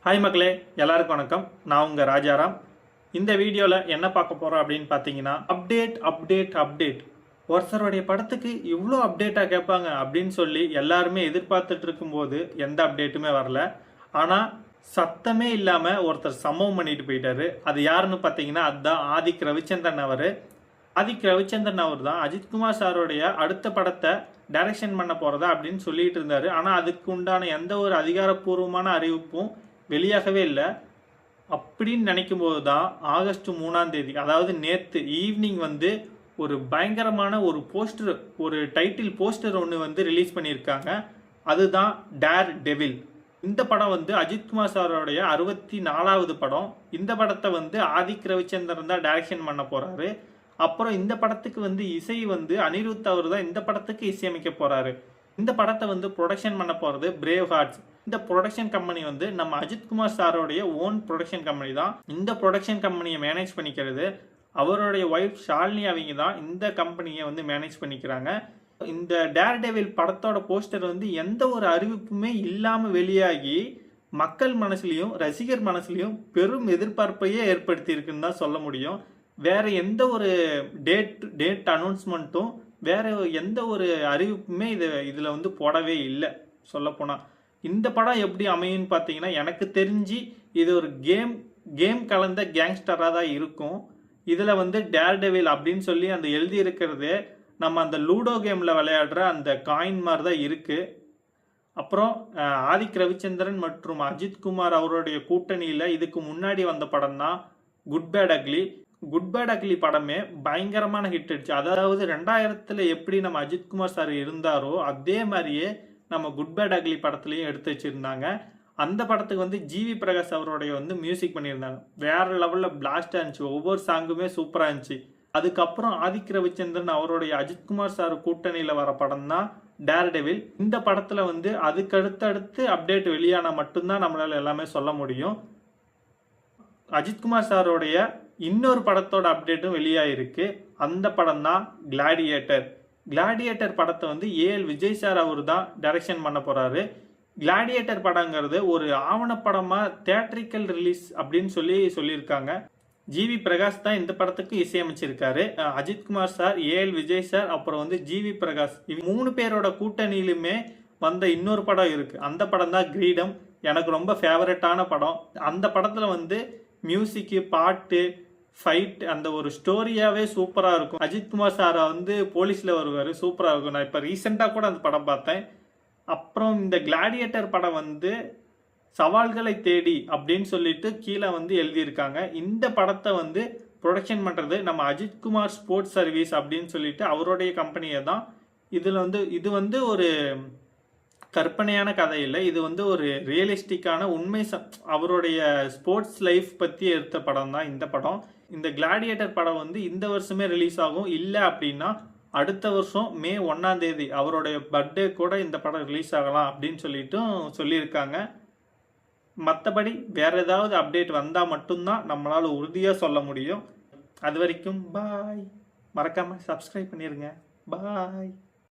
Hi மக்களே, எல்லாருக்கும் வணக்கம். நான் உங்கள் ராஜாராம். இந்த வீடியோவில் என்ன பார்க்க போகிறோம் அப்படின்னு பார்த்தீங்கன்னா, அப்டேட். ஒருத்தருடைய படத்துக்கு இவ்வளோ அப்டேட்டாக கேட்பாங்க அப்படின்னு சொல்லி எல்லாருமே எதிர்பார்த்துட்டு இருக்கும்போது எந்த அப்டேட்டுமே வரல. ஆனால் சத்தமே இல்லாமல் ஒருத்தர் சம்பவம் பண்ணிட்டு போயிட்டாரு. அது யாருன்னு பார்த்தீங்கன்னா, அதுதான் ஆதிக் ரவிச்சந்திரன் அவர். ஆதிக் ரவிச்சந்திரன் அவர் தான் அஜித்குமார் சாரோடைய அடுத்த படத்தை டைரக்ஷன் பண்ண போகிறதா அப்படின்னு சொல்லிட்டு இருந்தார். ஆனால் அதுக்கு உண்டான எந்த ஒரு அதிகாரப்பூர்வமான அறிவிப்பும் வெளியாகவே இல்லை. அப்படின்னு நினைக்கும் போது தான் ஆகஸ்ட் 3ஆம் தேதி, அதாவது நேற்று ஈவினிங் ஒரு பயங்கரமான ஒரு போஸ்டர், ஒரு டைட்டில் போஸ்டர் ஒன்று ரிலீஸ் பண்ணியிருக்காங்க. அதுதான் டேர் டெவில். இந்த படம் அஜித்குமார் சாரோடைய 64வது படம். இந்த படத்தை ஆதிக் ரவிச்சந்திரன் தான் டைரக்ஷன் பண்ண போறாரு. அப்புறம் இந்த படத்துக்கு இசை அனிருத் அவர் தான் இந்த படத்துக்கு இசையமைக்க போறாரு. இந்த படத்தை ப்ரொடக்ஷன் பண்ண போறது பிரேவ் ஹார்ட்ஸ். இந்த ப்ரொடக்ஷன் கம்பெனி நம்ம அஜித்குமார் சாரோடைய ஓன் ப்ரொடக்ஷன் கம்பெனி தான். இந்த ப்ரொடக்ஷன் கம்பெனியை மேனேஜ் பண்ணிக்கிறது அவருடைய ஒய்ஃப் ஷாலினி. அவங்க தான் இந்த கம்பெனியை மேனேஜ் பண்ணிக்கிறாங்க. இந்த டேர் டெவில் படத்தோட போஸ்டர் எந்த ஒரு அறிவிப்புமே இல்லாம வெளியாகி மக்கள் மனசுலையும் ரசிகர் மனசுலையும் பெரும் எதிர்பார்ப்பையே ஏற்படுத்தி இருக்குன்னு தான் சொல்ல முடியும். வேற எந்த ஒரு டேட் அனௌன்ஸ்மெண்ட்டும் வேற எந்த ஒரு அறிவிப்புமே இதுல போடவே இல்லை. சொல்ல போனா இந்த படம் எப்படி அமையும்னு பார்த்தீங்கன்னா, எனக்கு தெரிஞ்சு இது ஒரு கேம் கலந்த கேங்ஸ்டராக தான் இருக்கும். இதில் டேர் டெவில் அப்படின்னு சொல்லி அந்த எழுதி இருக்கிறது நம்ம அந்த லூடோ கேமில் விளையாடுற அந்த காயின் மாதிரி தான் இருக்குது. அப்புறம் ஆதிக் ரவிச்சந்திரன் மற்றும் அஜித்குமார் அவருடைய கூட்டணியில் இதுக்கு முன்னாடி வந்த படம் தான் குட் பேட் அக்லி படமே பயங்கரமான ஹிட் அடிச்சு. அதாவது 2000 எப்படி நம்ம அஜித்குமார் சார் இருந்தாரோ அதே மாதிரியே நம்ம குட் பேட் அக்லி படத்துலையும் எடுத்து வச்சிருந்தாங்க. அந்த படத்துக்கு ஜிவி பிரகாஷ் அவருடைய மியூசிக் பண்ணியிருந்தாங்க. வேற லெவலில் பிளாஸ்டாக இருந்துச்சு. ஒவ்வொரு சாங்குமே சூப்பராக இருந்துச்சு. அதுக்கப்புறம் ஆதிக் ரவிச்சந்திரன் அவருடைய அஜித்குமார் சார் கூட்டணியில் வர படம் தான் டேர் டெவில். இந்த படத்தில் அதுக்கு அடுத்து அப்டேட் வெளியானா மட்டும்தான் நம்மளால எல்லாமே சொல்ல முடியும். அஜித்குமார் சாரோடைய இன்னொரு படத்தோட அப்டேட்டும் வெளியாயிருக்கு. அந்த படம் தான் கிளாடியேட்டர் படத்தை ஏஎல் விஜய் சார் அவர் தான் டைரக்ஷன் பண்ண போறாரு. கிளாடியேட்டர் படங்கிறது ஒரு ஆவணப்படமா தியேட்ரிக்கல் ரிலீஸ் அப்படின்னு சொல்லியிருக்காங்க. ஜிவி பிரகாஷ் தான் இந்த படத்துக்கு இசையமைச்சிருக்காரு. அஜித்குமார் சார், ஏஎல் விஜய் சார், அப்புறம் ஜிவி பிரகாஷ், இவங்க 3 பேரோட கூட்டணியிலுமே வந்த இன்னொரு படம் இருக்கு. அந்த படம் தான் கிரீடம். எனக்கு ரொம்ப ஃபேவரட்டான படம். அந்த படத்துல மியூசிக்கு, பாட்டு, ஃபைட், அந்த ஒரு ஸ்டோரியாவே சூப்பரா இருக்கும். அஜித்குமார் சார் போலீஸ்ல வருவாரு, சூப்பரா இருக்கும். நான் இப்ப ரீசெண்டா கூட அந்த படம் பார்த்தேன். அப்புறம் இந்த கிளாடியேட்டர் படம் சவால்களை தேடி அப்படின்னு சொல்லிட்டு கீழே எழுதியிருக்காங்க. இந்த படத்தை ப்ரொடக்ஷன் பண்றது நம்ம அஜித்குமார் ஸ்போர்ட்ஸ் சர்வீஸ் அப்படின்னு சொல்லிட்டு அவருடைய கம்பெனியை தான். இதுல இது ஒரு கற்பனையான கதை இல்லை. இது ஒரு ரியலிஸ்டிக்கான உண்மை அவருடைய ஸ்போர்ட்ஸ் லைஃப் பற்றி எடுத்த படம் தான் இந்த படம். இந்த கிளாடியேட்டர் படம் இந்த வருஷமே ரிலீஸ் ஆகும். இல்லை அப்படின்னா அடுத்த வருஷம் மே 1ஆம் தேதி அவருடைய பர்த்டே கூட இந்த படம் ரிலீஸ் ஆகலாம் அப்படின்னு சொல்லியிருக்காங்க. மற்றபடி வேற ஏதாவது அப்டேட் வந்தால் மட்டும்தான் நம்மளால உறுதியாக சொல்ல முடியும். அது வரைக்கும் பாய். மறக்காம சப்ஸ்கிரைப் பண்ணிருங்க. பாய்.